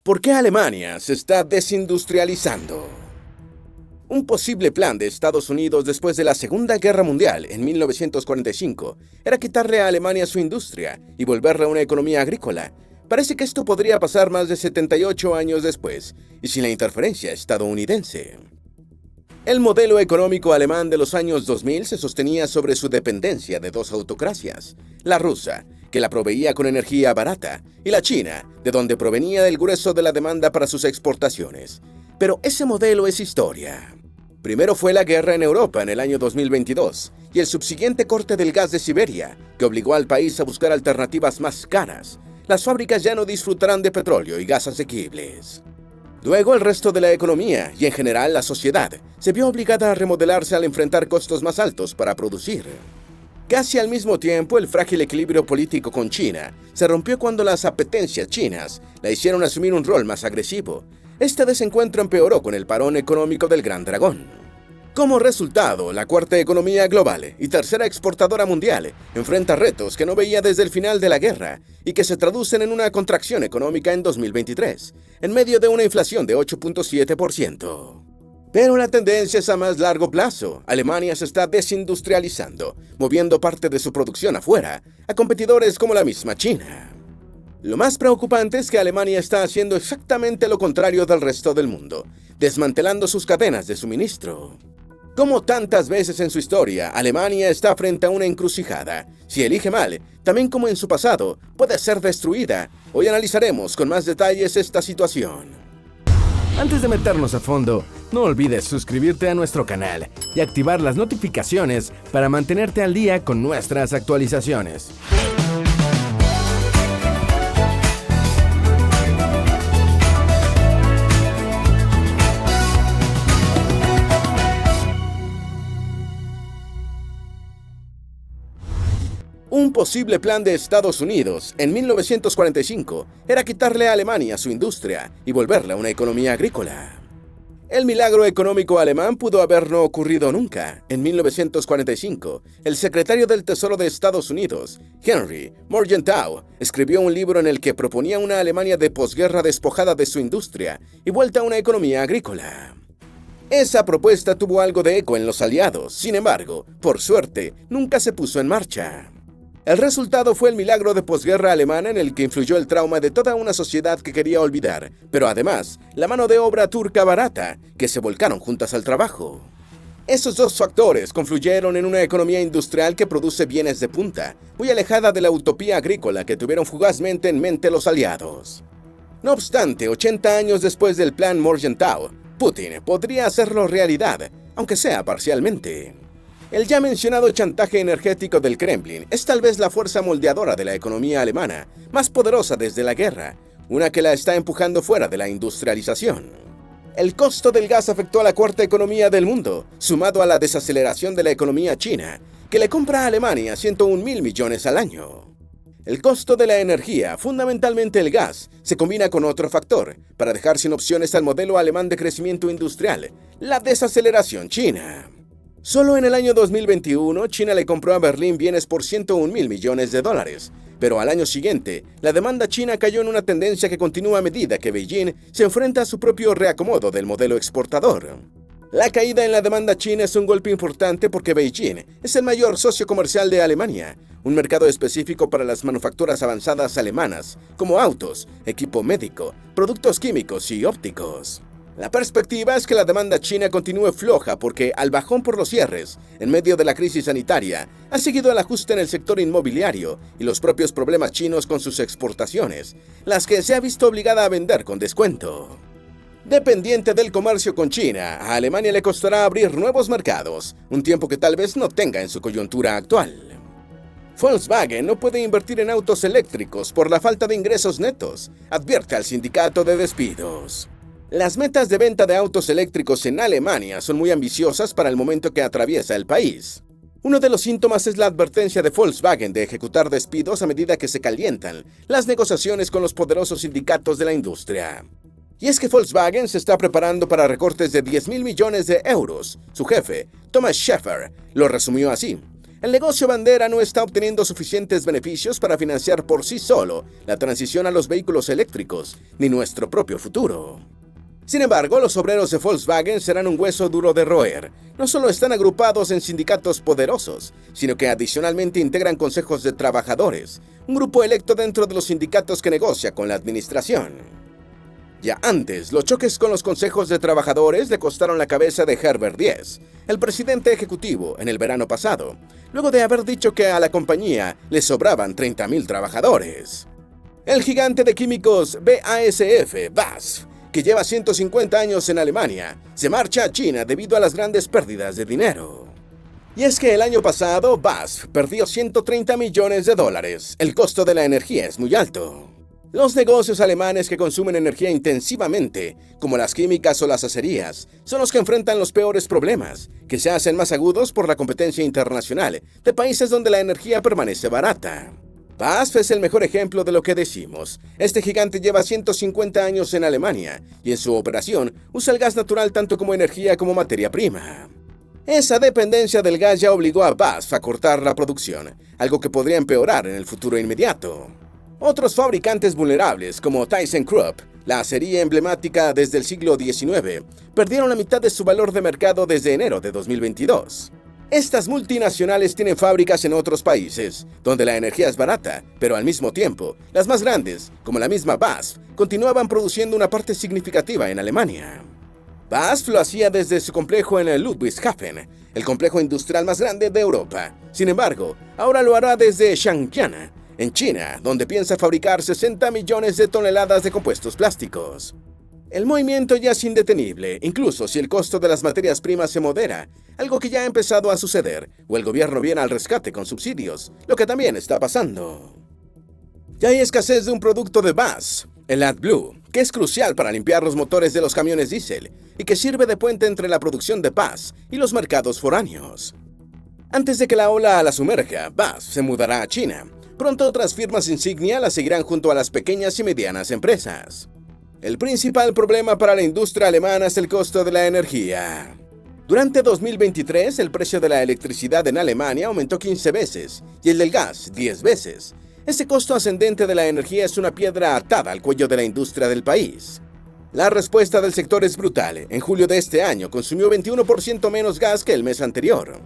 ¿Por qué Alemania se está desindustrializando? Un posible plan de Estados Unidos después de la Segunda Guerra Mundial en 1945 era quitarle a Alemania su industria y volverla una economía agrícola. Parece que esto podría pasar más de 78 años después y sin la interferencia estadounidense. El modelo económico alemán de los años 2000 se sostenía sobre su dependencia de dos autocracias, la rusa, que la proveía con energía barata, y la china, de donde provenía el grueso de la demanda para sus exportaciones. Pero ese modelo es historia. Primero fue la guerra en Europa en el año 2022 y el subsiguiente corte del gas de Siberia, que obligó al país a buscar alternativas más caras. Las fábricas ya no disfrutarán de petróleo y gas asequibles. Luego el resto de la economía y en general la sociedad se vio obligada a remodelarse al enfrentar costos más altos para producir. Casi al mismo tiempo, el frágil equilibrio político con China se rompió cuando las apetencias chinas la hicieron asumir un rol más agresivo. Este desencuentro empeoró con el parón económico del Gran Dragón. Como resultado, la cuarta economía global y tercera exportadora mundial enfrenta retos que no veía desde el final de la guerra y que se traducen en una contracción económica en 2023, en medio de una inflación de 8.7%. Pero la tendencia es a más largo plazo. Alemania se está desindustrializando, moviendo parte de su producción afuera, a competidores como la misma China. Lo más preocupante es que Alemania está haciendo exactamente lo contrario del resto del mundo, desmantelando sus cadenas de suministro. Como tantas veces en su historia, Alemania está frente a una encrucijada. Si elige mal, también como en su pasado, puede ser destruida. Hoy analizaremos con más detalles esta situación. Antes de meternos a fondo, no olvides suscribirte a nuestro canal y activar las notificaciones para mantenerte al día con nuestras actualizaciones. Un posible plan de Estados Unidos en 1945 era quitarle a Alemania su industria y volverla una economía agrícola. El milagro económico alemán pudo haber no ocurrido nunca. En 1945, el secretario del Tesoro de Estados Unidos, Henry Morgenthau, escribió un libro en el que proponía una Alemania de posguerra despojada de su industria y vuelta a una economía agrícola. Esa propuesta tuvo algo de eco en los aliados, sin embargo, por suerte, nunca se puso en marcha. El resultado fue el milagro de posguerra alemana en el que influyó el trauma de toda una sociedad que quería olvidar, pero además, la mano de obra turca barata, que se volcaron juntas al trabajo. Esos dos factores confluyeron en una economía industrial que produce bienes de punta, muy alejada de la utopía agrícola que tuvieron fugazmente en mente los aliados. No obstante, 80 años después del plan Morgenthau, Putin podría hacerlo realidad, aunque sea parcialmente. El ya mencionado chantaje energético del Kremlin es tal vez la fuerza moldeadora de la economía alemana, más poderosa desde la guerra, una que la está empujando fuera de la industrialización. El costo del gas afectó a la cuarta economía del mundo, sumado a la desaceleración de la economía china, que le compra a Alemania 101.000 millones al año. El costo de la energía, fundamentalmente el gas, se combina con otro factor, para dejar sin opciones al modelo alemán de crecimiento industrial, la desaceleración china. Solo en el año 2021, China le compró a Berlín bienes por 101.000 millones de dólares, pero al año siguiente, la demanda china cayó en una tendencia que continúa a medida que Beijing se enfrenta a su propio reacomodo del modelo exportador. La caída en la demanda china es un golpe importante porque Beijing es el mayor socio comercial de Alemania, un mercado específico para las manufacturas avanzadas alemanas, como autos, equipo médico, productos químicos y ópticos. La perspectiva es que la demanda china continúe floja porque, al bajón por los cierres, en medio de la crisis sanitaria, ha seguido el ajuste en el sector inmobiliario y los propios problemas chinos con sus exportaciones, las que se ha visto obligada a vender con descuento. Dependiente del comercio con China, a Alemania le costará abrir nuevos mercados, un tiempo que tal vez no tenga en su coyuntura actual. Volkswagen no puede invertir en autos eléctricos por la falta de ingresos netos, advierte al sindicato de despidos. Las metas de venta de autos eléctricos en Alemania son muy ambiciosas para el momento que atraviesa el país. Uno de los síntomas es la advertencia de Volkswagen de ejecutar despidos a medida que se calientan las negociaciones con los poderosos sindicatos de la industria. Y es que Volkswagen se está preparando para recortes de 10.000 millones de euros. Su jefe, Thomas Schäfer, lo resumió así: el negocio bandera no está obteniendo suficientes beneficios para financiar por sí solo la transición a los vehículos eléctricos, ni nuestro propio futuro. Sin embargo, los obreros de Volkswagen serán un hueso duro de roer. No solo están agrupados en sindicatos poderosos, sino que adicionalmente integran consejos de trabajadores, un grupo electo dentro de los sindicatos que negocia con la administración. Ya antes, los choques con los consejos de trabajadores le costaron la cabeza de Herbert Diess, el presidente ejecutivo, en el verano pasado, luego de haber dicho que a la compañía le sobraban 30.000 trabajadores. El gigante de químicos BASF, que lleva 150 años en Alemania, se marcha a China debido a las grandes pérdidas de dinero. Y es que el año pasado, BASF perdió $130 millones. El costo de la energía es muy alto. Los negocios alemanes que consumen energía intensivamente, como las químicas o las acerías, son los que enfrentan los peores problemas, que se hacen más agudos por la competencia internacional de países donde la energía permanece barata. BASF es el mejor ejemplo de lo que decimos. Este gigante lleva 150 años en Alemania y en su operación usa el gas natural tanto como energía como materia prima. Esa dependencia del gas ya obligó a BASF a cortar la producción, algo que podría empeorar en el futuro inmediato. Otros fabricantes vulnerables, como ThyssenKrupp, la acería emblemática desde el siglo XIX, perdieron la mitad de su valor de mercado desde enero de 2022. Estas multinacionales tienen fábricas en otros países, donde la energía es barata, pero al mismo tiempo, las más grandes, como la misma BASF, continuaban produciendo una parte significativa en Alemania. BASF lo hacía desde su complejo en Ludwigshafen, el complejo industrial más grande de Europa. Sin embargo, ahora lo hará desde Shenyang, en China, donde piensa fabricar 60 millones de toneladas de compuestos plásticos. El movimiento ya es indetenible, incluso si el costo de las materias primas se modera, algo que ya ha empezado a suceder, o el gobierno viene al rescate con subsidios, lo que también está pasando. Ya hay escasez de un producto de BASF, el AdBlue, que es crucial para limpiar los motores de los camiones diésel y que sirve de puente entre la producción de BASF y los mercados foráneos. Antes de que la ola la sumerja, BASF se mudará a China. Pronto otras firmas insignia la seguirán junto a las pequeñas y medianas empresas. El principal problema para la industria alemana es el costo de la energía. Durante 2023, el precio de la electricidad en Alemania aumentó 15 veces y el del gas 10 veces. Ese costo ascendente de la energía es una piedra atada al cuello de la industria del país. La respuesta del sector es brutal. En julio de este año consumió 21% menos gas que el mes anterior.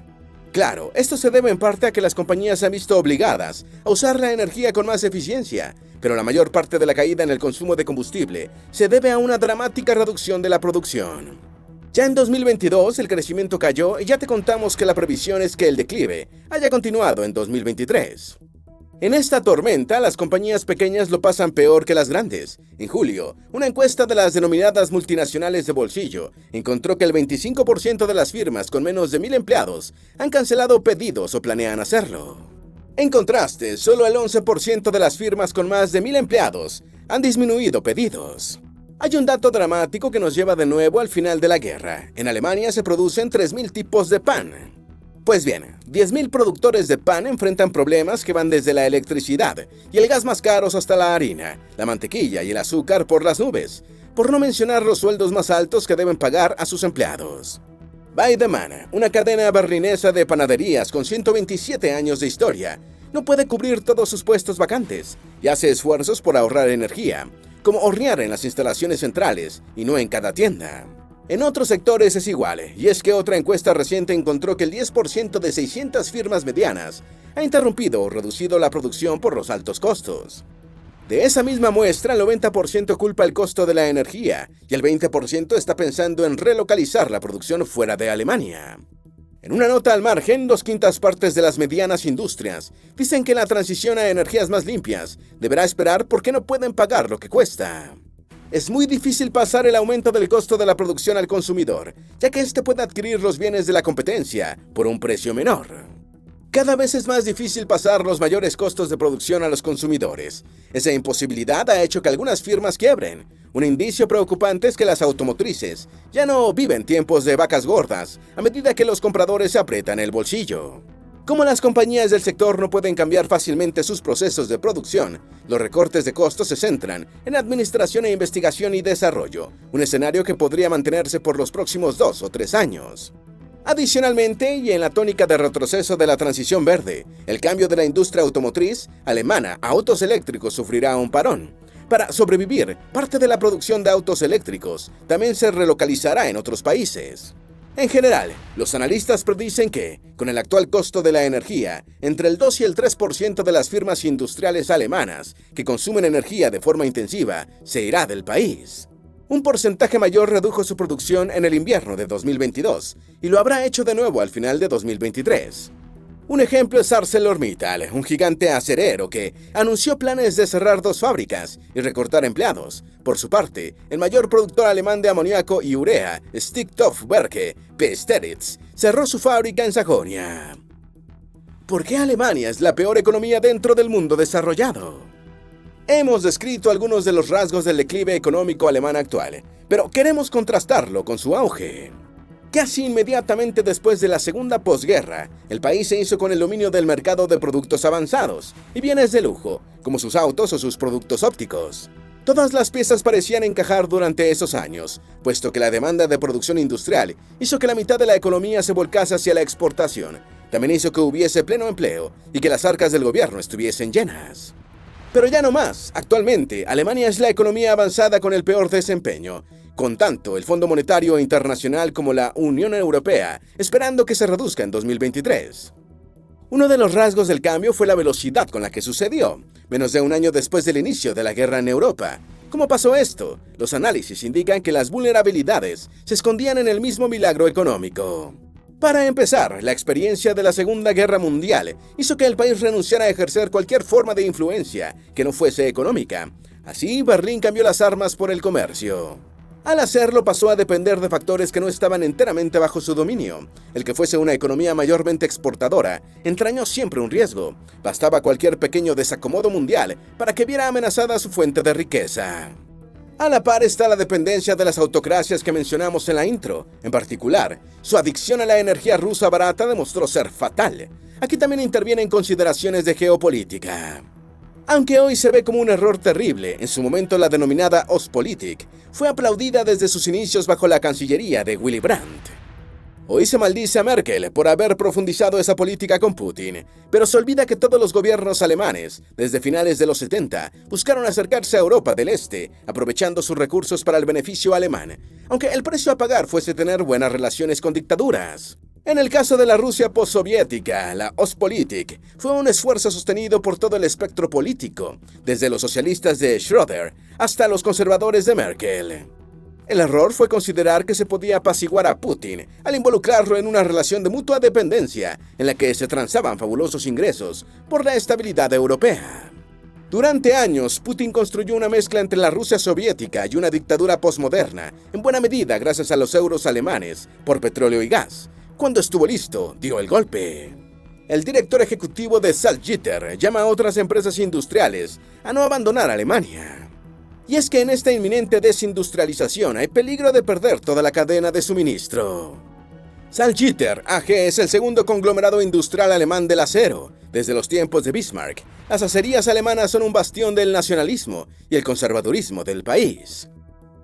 Claro, esto se debe en parte a que las compañías se han visto obligadas a usar la energía con más eficiencia, pero la mayor parte de la caída en el consumo de combustible se debe a una dramática reducción de la producción. Ya en 2022 el crecimiento cayó y ya te contamos que la previsión es que el declive haya continuado en 2023. En esta tormenta, las compañías pequeñas lo pasan peor que las grandes. En julio, una encuesta de las denominadas multinacionales de bolsillo encontró que el 25% de las firmas con menos de 1,000 empleados han cancelado pedidos o planean hacerlo. En contraste, solo el 11% de las firmas con más de 1,000 empleados han disminuido pedidos. Hay un dato dramático que nos lleva de nuevo al final de la guerra. En Alemania se producen 3.000 tipos de pan. Pues bien, 10.000 productores de pan enfrentan problemas que van desde la electricidad y el gas más caros hasta la harina, la mantequilla y el azúcar por las nubes, por no mencionar los sueldos más altos que deben pagar a sus empleados. Weidemann, una cadena berlinesa de panaderías con 127 años de historia, no puede cubrir todos sus puestos vacantes y hace esfuerzos por ahorrar energía, como hornear en las instalaciones centrales y no en cada tienda. En otros sectores es igual, y es que otra encuesta reciente encontró que el 10% de 600 firmas medianas ha interrumpido o reducido la producción por los altos costos. De esa misma muestra, el 90% culpa el costo de la energía y el 20% está pensando en relocalizar la producción fuera de Alemania. En una nota al margen, 2/5 partes de las medianas industrias dicen que la transición a energías más limpias deberá esperar porque no pueden pagar lo que cuesta. Es muy difícil pasar el aumento del costo de la producción al consumidor, ya que éste puede adquirir los bienes de la competencia por un precio menor. Cada vez es más difícil pasar los mayores costos de producción a los consumidores. Esa imposibilidad ha hecho que algunas firmas quiebren. Un indicio preocupante es que las automotrices ya no viven tiempos de vacas gordas a medida que los compradores se aprietan el bolsillo. Como las compañías del sector no pueden cambiar fácilmente sus procesos de producción, los recortes de costos se centran en administración e investigación y desarrollo, un escenario que podría mantenerse por los próximos 2 o 3 años. Adicionalmente, y en la tónica de retroceso de la transición verde, el cambio de la industria automotriz alemana a autos eléctricos sufrirá un parón. Para sobrevivir, parte de la producción de autos eléctricos también se relocalizará en otros países. En general, los analistas predicen que, con el actual costo de la energía, entre el 2 y el 3% de las firmas industriales alemanas que consumen energía de forma intensiva se irá del país. Un porcentaje mayor redujo su producción en el invierno de 2022 y lo habrá hecho de nuevo al final de 2023. Un ejemplo es ArcelorMittal, un gigante acerero que anunció planes de cerrar 2 fábricas y recortar empleados. Por su parte, el mayor productor alemán de amoníaco y urea, Stickstoffwerke Pesteritz, cerró su fábrica en Sajonia. ¿Por qué Alemania es la peor economía dentro del mundo desarrollado? Hemos descrito algunos de los rasgos del declive económico alemán actual, pero queremos contrastarlo con su auge. Casi inmediatamente después de la segunda posguerra, el país se hizo con el dominio del mercado de productos avanzados y bienes de lujo, como sus autos o sus productos ópticos. Todas las piezas parecían encajar durante esos años, puesto que la demanda de producción industrial hizo que la mitad de la economía se volcase hacia la exportación. También hizo que hubiese pleno empleo y que las arcas del gobierno estuviesen llenas. Pero ya no más. Actualmente, Alemania es la economía avanzada con el peor desempeño, con tanto el Fondo Monetario Internacional como la Unión Europea esperando que se reduzca en 2023. Uno de los rasgos del cambio fue la velocidad con la que sucedió, menos de un año después del inicio de la guerra en Europa. ¿Cómo pasó esto? Los análisis indican que las vulnerabilidades se escondían en el mismo milagro económico. Para empezar, la experiencia de la Segunda Guerra Mundial hizo que el país renunciara a ejercer cualquier forma de influencia que no fuese económica. Así, Berlín cambió las armas por el comercio. Al hacerlo, pasó a depender de factores que no estaban enteramente bajo su dominio. El que fuese una economía mayormente exportadora entrañó siempre un riesgo. Bastaba cualquier pequeño desacomodo mundial para que viera amenazada su fuente de riqueza. A la par está la dependencia de las autocracias que mencionamos en la intro. En particular, su adicción a la energía rusa barata demostró ser fatal. Aquí también intervienen consideraciones de geopolítica. Aunque hoy se ve como un error terrible, en su momento la denominada Ostpolitik fue aplaudida desde sus inicios bajo la cancillería de Willy Brandt. Hoy se maldice a Merkel por haber profundizado esa política con Putin, pero se olvida que todos los gobiernos alemanes, desde finales de los 70, buscaron acercarse a Europa del Este, aprovechando sus recursos para el beneficio alemán, aunque el precio a pagar fuese tener buenas relaciones con dictaduras. En el caso de la Rusia postsoviética, la Ostpolitik fue un esfuerzo sostenido por todo el espectro político, desde los socialistas de Schröder hasta los conservadores de Merkel. El error fue considerar que se podía apaciguar a Putin al involucrarlo en una relación de mutua dependencia en la que se transaban fabulosos ingresos por la estabilidad europea. Durante años, Putin construyó una mezcla entre la Rusia soviética y una dictadura posmoderna, en buena medida gracias a los euros alemanes por petróleo y gas. Cuando estuvo listo, dio el golpe. El director ejecutivo de Salzgitter llama a otras empresas industriales a no abandonar Alemania. Y es que en esta inminente desindustrialización hay peligro de perder toda la cadena de suministro. Salzgitter AG es el segundo conglomerado industrial alemán del acero. Desde los tiempos de Bismarck, las acerías alemanas son un bastión del nacionalismo y el conservadurismo del país.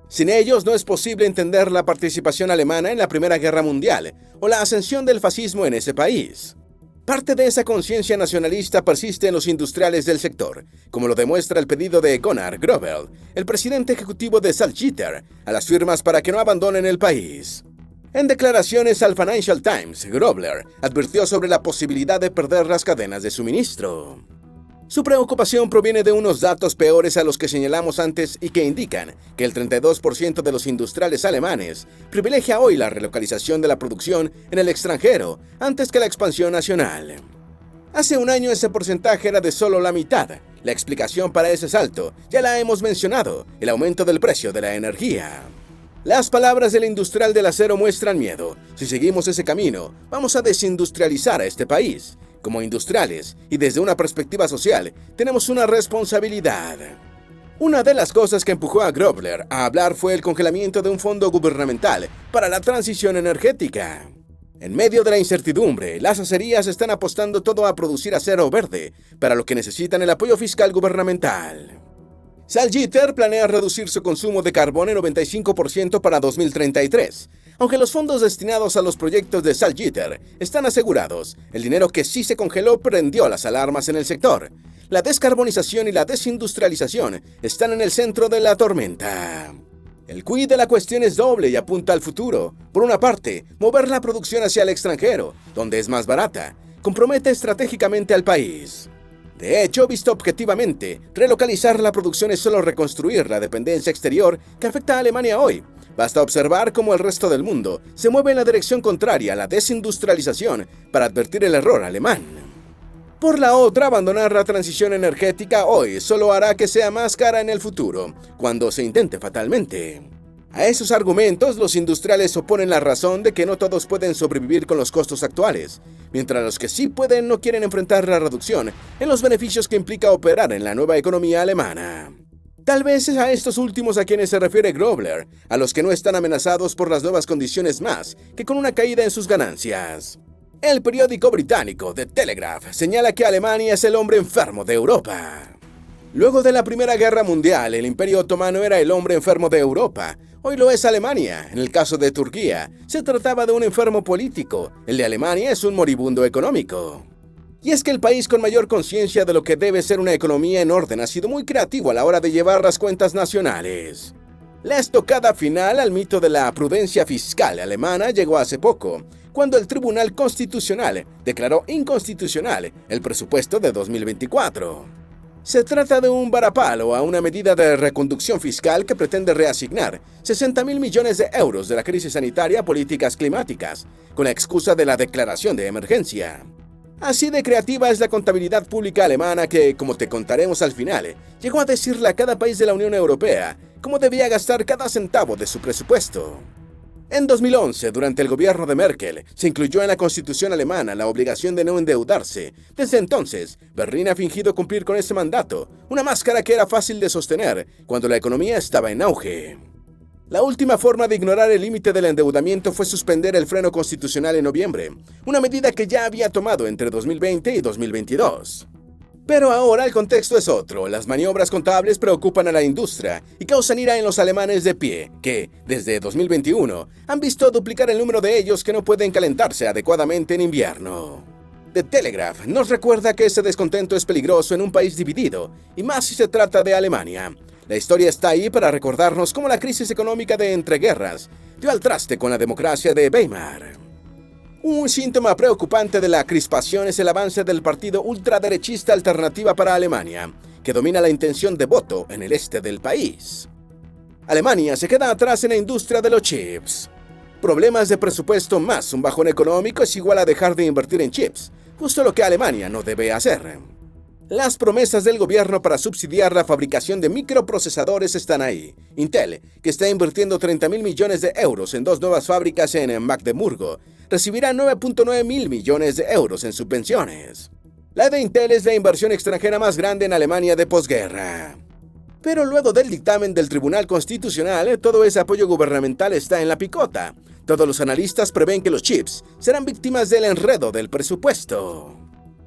Sin ellos no es posible entender la participación alemana en la Primera Guerra Mundial o la ascensión del fascismo en ese país. Parte de esa conciencia nacionalista persiste en los industriales del sector, como lo demuestra el pedido de Gunnar Grobel, el presidente ejecutivo de Salzgitter, a las firmas para que no abandonen el país. En declaraciones al Financial Times, Grobler advirtió sobre la posibilidad de perder las cadenas de suministro. Su preocupación proviene de unos datos peores a los que señalamos antes y que indican que el 32% de los industriales alemanes privilegia hoy la relocalización de la producción en el extranjero antes que la expansión nacional. Hace un año ese porcentaje era de solo la mitad. La explicación para ese salto ya la hemos mencionado, el aumento del precio de la energía. Las palabras del industrial del acero muestran miedo. Si seguimos ese camino, vamos a desindustrializar a este país. Como industriales y desde una perspectiva social, tenemos una responsabilidad. Una de las cosas que empujó a Grobler a hablar fue el congelamiento de un fondo gubernamental para la transición energética. En medio de la incertidumbre, las acerías están apostando todo a producir acero verde, para lo que necesitan el apoyo fiscal gubernamental. Salzgitter planea reducir su consumo de carbón en 95% para 2033. Aunque los fondos destinados a los proyectos de Salzgitter están asegurados, el dinero que sí se congeló prendió las alarmas en el sector. La descarbonización y la desindustrialización están en el centro de la tormenta. El quid de la cuestión es doble y apunta al futuro. Por una parte, mover la producción hacia el extranjero, donde es más barata, compromete estratégicamente al país. De hecho, visto objetivamente, relocalizar la producción es solo reconstruir la dependencia exterior que afecta a Alemania hoy. Basta observar cómo el resto del mundo se mueve en la dirección contraria a la desindustrialización para advertir el error alemán. Por la otra, abandonar la transición energética hoy solo hará que sea más cara en el futuro, cuando se intente fatalmente. A esos argumentos, los industriales oponen la razón de que no todos pueden sobrevivir con los costos actuales, mientras los que sí pueden no quieren enfrentar la reducción en los beneficios que implica operar en la nueva economía alemana. Tal vez es a estos últimos a quienes se refiere Grobler, a los que no están amenazados por las nuevas condiciones más que con una caída en sus ganancias. El periódico británico The Telegraph señala que Alemania es el hombre enfermo de Europa. Luego de la Primera Guerra Mundial, el Imperio Otomano era el hombre enfermo de Europa. Hoy lo es Alemania. En el caso de Turquía, se trataba de un enfermo político. El de Alemania es un moribundo económico. Y es que el país con mayor conciencia de lo que debe ser una economía en orden ha sido muy creativo a la hora de llevar las cuentas nacionales. La estocada final al mito de la prudencia fiscal alemana llegó hace poco, cuando el Tribunal Constitucional declaró inconstitucional el presupuesto de 2024. Se trata de un varapalo a una medida de reconducción fiscal que pretende reasignar 60.000 millones de euros de la crisis sanitaria a políticas climáticas, con la excusa de la declaración de emergencia. Así de creativa es la contabilidad pública alemana que, como te contaremos al final, llegó a decirle a cada país de la Unión Europea cómo debía gastar cada centavo de su presupuesto. En 2011, durante el gobierno de Merkel, se incluyó en la Constitución alemana la obligación de no endeudarse. Desde entonces, Berlín ha fingido cumplir con ese mandato, una máscara que era fácil de sostener cuando la economía estaba en auge. La última forma de ignorar el límite del endeudamiento fue suspender el freno constitucional en noviembre, una medida que ya había tomado entre 2020 y 2022. Pero ahora el contexto es otro. Las maniobras contables preocupan a la industria y causan ira en los alemanes de pie, que, desde 2021, han visto duplicar el número de ellos que no pueden calentarse adecuadamente en invierno. The Telegraph nos recuerda que ese descontento es peligroso en un país dividido, y más si se trata de Alemania. La historia está ahí para recordarnos cómo la crisis económica de entreguerras dio al traste con la democracia de Weimar. Un síntoma preocupante de la crispación es el avance del partido ultraderechista Alternativa para Alemania, que domina la intención de voto en el este del país. Alemania se queda atrás en la industria de los chips. Problemas de presupuesto más un bajón económico es igual a dejar de invertir en chips, justo lo que Alemania no debe hacer. Las promesas del gobierno para subsidiar la fabricación de microprocesadores están ahí. Intel, que está invirtiendo 30.000 millones de euros en 2 nuevas fábricas en Magdeburgo, recibirá 9.9 mil millones de euros en subvenciones. La de Intel es la inversión extranjera más grande en Alemania de posguerra. Pero luego del dictamen del Tribunal Constitucional, todo ese apoyo gubernamental está en la picota. Todos los analistas prevén que los chips serán víctimas del enredo del presupuesto.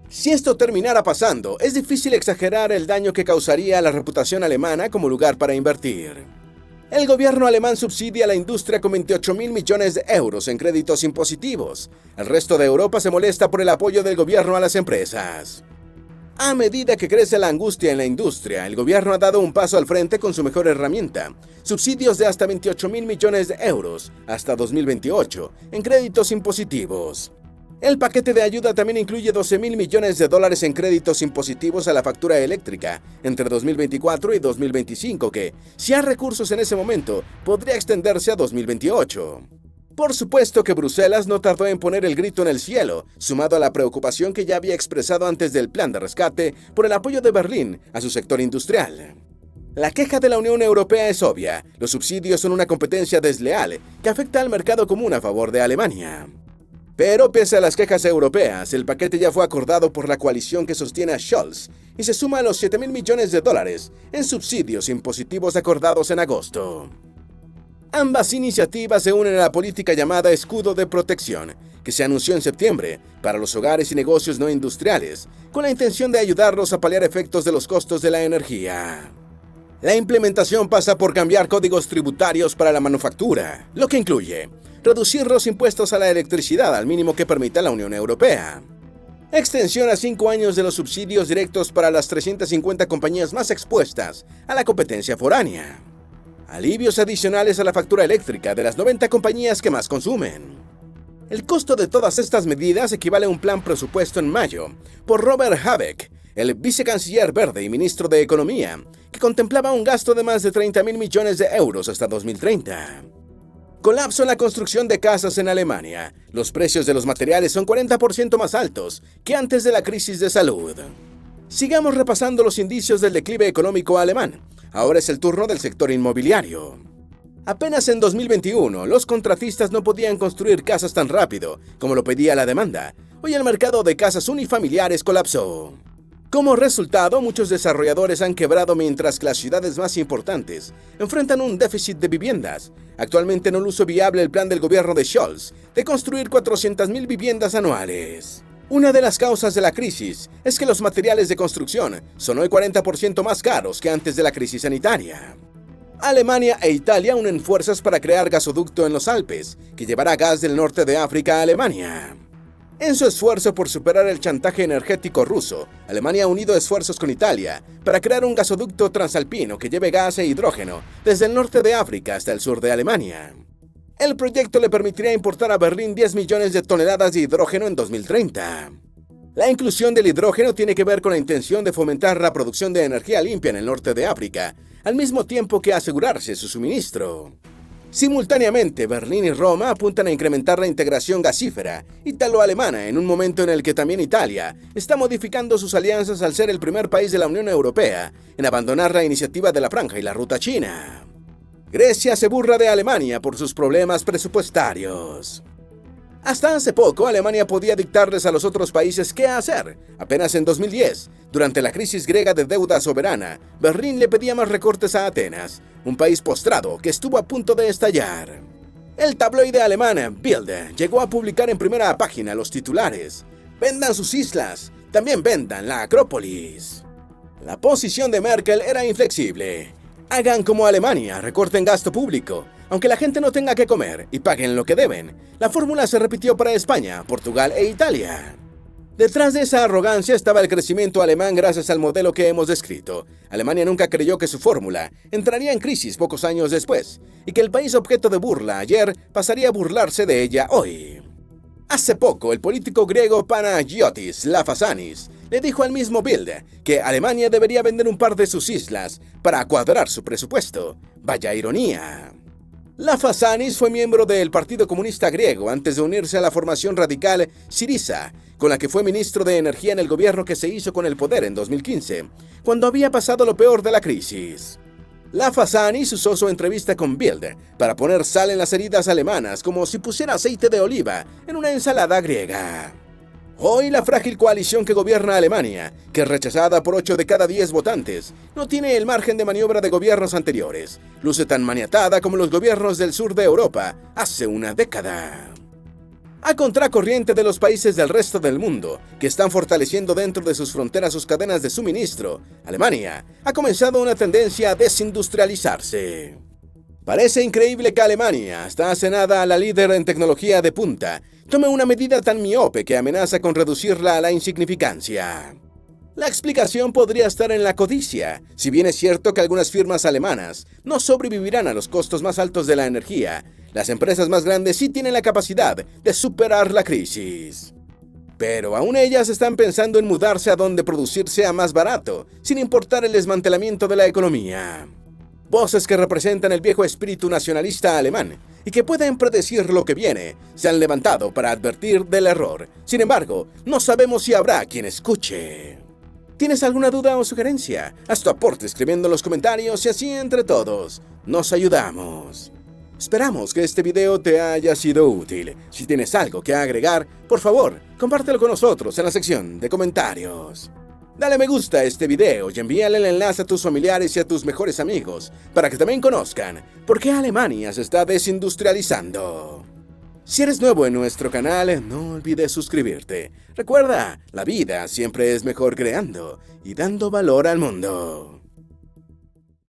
Si esto terminara pasando, es difícil exagerar el daño que causaría a la reputación alemana como lugar para invertir. El gobierno alemán subsidia a la industria con 28.000 millones de euros en créditos impositivos. El resto de Europa se molesta por el apoyo del gobierno a las empresas. A medida que crece la angustia en la industria, el gobierno ha dado un paso al frente con su mejor herramienta: subsidios de hasta 28.000 millones de euros hasta 2028 en créditos impositivos. El paquete de ayuda también incluye 12.000 millones de dólares en créditos impositivos a la factura eléctrica entre 2024 y 2025 que, si hay recursos en ese momento, podría extenderse a 2028. Por supuesto que Bruselas no tardó en poner el grito en el cielo, sumado a la preocupación que ya había expresado antes del plan de rescate por el apoyo de Berlín a su sector industrial. La queja de la Unión Europea es obvia: los subsidios son una competencia desleal que afecta al mercado común a favor de Alemania. Pero pese a las quejas europeas, el paquete ya fue acordado por la coalición que sostiene a Scholz y se suma a los 7.000 millones de dólares en subsidios impositivos acordados en agosto. Ambas iniciativas se unen a la política llamada Escudo de Protección, que se anunció en septiembre para los hogares y negocios no industriales, con la intención de ayudarlos a paliar efectos de los costos de la energía. La implementación pasa por cambiar códigos tributarios para la manufactura, lo que incluye reducir los impuestos a la electricidad al mínimo que permita la Unión Europea, extensión a 5 años de los subsidios directos para las 350 compañías más expuestas a la competencia foránea, alivios adicionales a la factura eléctrica de las 90 compañías que más consumen. El costo de todas estas medidas equivale a un plan presupuesto en mayo por Robert Habeck, el vicecanciller verde y ministro de Economía, que contemplaba un gasto de más de 30.000 millones de euros hasta 2030. Colapso en la construcción de casas en Alemania. Los precios de los materiales son 40% más altos que antes de la crisis de salud. Sigamos repasando los indicios del declive económico alemán. Ahora es el turno del sector inmobiliario. Apenas en 2021, los contratistas no podían construir casas tan rápido como lo pedía la demanda. Hoy el mercado de casas unifamiliares colapsó. Como resultado, muchos desarrolladores han quebrado mientras que las ciudades más importantes enfrentan un déficit de viviendas. Actualmente no luce viable el plan del gobierno de Scholz de construir 400.000 viviendas anuales. Una de las causas de la crisis es que los materiales de construcción son hoy 40% más caros que antes de la crisis sanitaria. Alemania e Italia unen fuerzas para crear gasoducto en los Alpes, que llevará gas del norte de África a Alemania. En su esfuerzo por superar el chantaje energético ruso, Alemania ha unido esfuerzos con Italia para crear un gasoducto transalpino que lleve gas e hidrógeno desde el norte de África hasta el sur de Alemania. El proyecto le permitiría importar a Berlín 10 millones de toneladas de hidrógeno en 2030. La inclusión del hidrógeno tiene que ver con la intención de fomentar la producción de energía limpia en el norte de África, al mismo tiempo que asegurarse su suministro. Simultáneamente, Berlín y Roma apuntan a incrementar la integración gasífera italo-alemana en un momento en el que también Italia está modificando sus alianzas al ser el primer país de la Unión Europea en abandonar la iniciativa de la Franja y la Ruta China. Grecia se burla de Alemania por sus problemas presupuestarios. Hasta hace poco, Alemania podía dictarles a los otros países qué hacer. Apenas en 2010, durante la crisis griega de deuda soberana, Berlín le pedía más recortes a Atenas, un país postrado que estuvo a punto de estallar. El tabloide alemán Bild llegó a publicar en primera página los titulares: «Vendan sus islas, también vendan la Acrópolis». La posición de Merkel era inflexible. Hagan como Alemania, recorten gasto público, aunque la gente no tenga que comer, y paguen lo que deben. La fórmula se repitió para España, Portugal e Italia. Detrás de esa arrogancia estaba el crecimiento alemán gracias al modelo que hemos descrito. Alemania nunca creyó que su fórmula entraría en crisis pocos años después, y que el país objeto de burla ayer pasaría a burlarse de ella hoy. Hace poco, el político griego Panagiotis Lafazanis le dijo al mismo Bild que Alemania debería vender un par de sus islas para cuadrar su presupuesto. Vaya ironía. Lafazanis fue miembro del Partido Comunista Griego antes de unirse a la formación radical Syriza, con la que fue ministro de Energía en el gobierno que se hizo con el poder en 2015, cuando había pasado lo peor de la crisis. Lafazanis usó su entrevista con Bild para poner sal en las heridas alemanas como si pusiera aceite de oliva en una ensalada griega. Hoy la frágil coalición que gobierna Alemania, que es rechazada por 8 de cada 10 votantes, no tiene el margen de maniobra de gobiernos anteriores. Luce tan maniatada como los gobiernos del sur de Europa hace una década. A contracorriente de los países del resto del mundo, que están fortaleciendo dentro de sus fronteras sus cadenas de suministro, Alemania ha comenzado una tendencia a desindustrializarse. Parece increíble que Alemania, hasta hace nada la líder en tecnología de punta, tome una medida tan miope que amenaza con reducirla a la insignificancia. La explicación podría estar en la codicia. Si bien es cierto que algunas firmas alemanas no sobrevivirán a los costos más altos de la energía, las empresas más grandes sí tienen la capacidad de superar la crisis. Pero aún ellas están pensando en mudarse a donde producir sea más barato, sin importar el desmantelamiento de la economía. Voces que representan el viejo espíritu nacionalista alemán y que pueden predecir lo que viene, se han levantado para advertir del error. Sin embargo, no sabemos si habrá quien escuche. ¿Tienes alguna duda o sugerencia? Haz tu aporte escribiendo en los comentarios y así entre todos nos ayudamos. Esperamos que este video te haya sido útil. Si tienes algo que agregar, por favor, compártelo con nosotros en la sección de comentarios. Dale me gusta a este video y envíale el enlace a tus familiares y a tus mejores amigos para que también conozcan por qué Alemania se está desindustrializando. Si eres nuevo en nuestro canal, no olvides suscribirte. Recuerda, la vida siempre es mejor creando y dando valor al mundo.